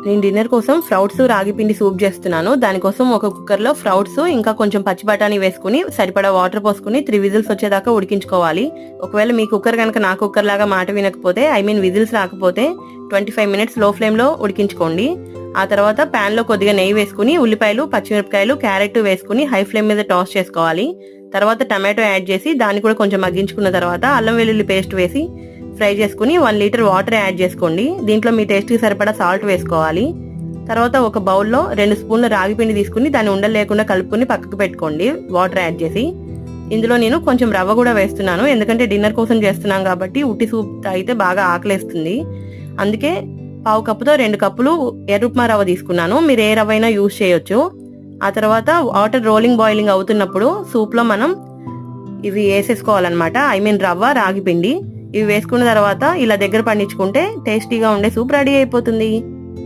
నేను డిన్నర్ కోసం ఫ్రౌట్స్ రాగి పిండి సూప్ చేస్తున్నాను. దానికోసం ఒక కుక్కర్ లో ఫ్రౌట్స్ ఇంకా కొంచెం పచ్చి బఠానీ వేసుకుని సరిపడా వాటర్ పోసుకుని 3 విజిల్స్ వచ్చేదాకా ఉడికించుకోవాలి. ఒకవేళ మీ కుక్కర్ కనుక నా కుక్కర్ లాగా మాట వినకపోతే విజిల్స్ రాకపోతే 25 మినిట్స్ లో ఫ్లేమ్ లో ఉడికించుకోండి. ఆ తర్వాత పాన్ లో కొద్దిగా నెయ్యి వేసుకుని ఉల్లిపాయలు, పచ్చిమిరపకాయలు, క్యారెట్ వేసుకుని హై ఫ్లేమ్ మీద టాస్ చేసుకోవాలి. తర్వాత టమాటో యాడ్ చేసి దాన్ని కూడా కొంచెం మగ్గించుకున్న తర్వాత అల్లం వెల్లుల్లి పేస్ట్ వేసి ఫ్రై చేసుకుని 1 లీటర్ వాటర్ యాడ్ చేసుకోండి. దీంట్లో మీ టేస్ట్ కి సరిపడా సాల్ట్ వేసుకోవాలి. తర్వాత ఒక బౌల్లో 2 స్పూన్ల రాగి పిండి తీసుకుని దాన్ని ఉండలు లేకుండా కలుపుకుని పక్కకు పెట్టుకోండి వాటర్ యాడ్ చేసి. ఇందులో నేను కొంచెం రవ్వ కూడా వేస్తున్నాను, ఎందుకంటే డిన్నర్ కోసం చేస్తున్నాం కాబట్టి ఉట్టి సూప్ తాగితే బాగా ఆకలేస్తుంది. అందుకే 1/2 కప్పుతో 2 కప్పులు ఎర్రుప్మా రవ్వ తీసుకున్నాను. మీరు ఏ రవ్వ అయినా యూజ్ చేయొచ్చు. ఆ తర్వాత వాటర్ రోలింగ్ బాయిలింగ్ అవుతున్నప్పుడు సూప్ లో మనం ఇవి వేసేసుకోవాలన్నమాట. రవ్వ, రాగి పిండి ఇవి వేసుకున్న తర్వాత ఇలా దగ్గర పండించుకుంటే టేస్టీగా ఉండే సూప్ రెడీ అయిపోతుంది.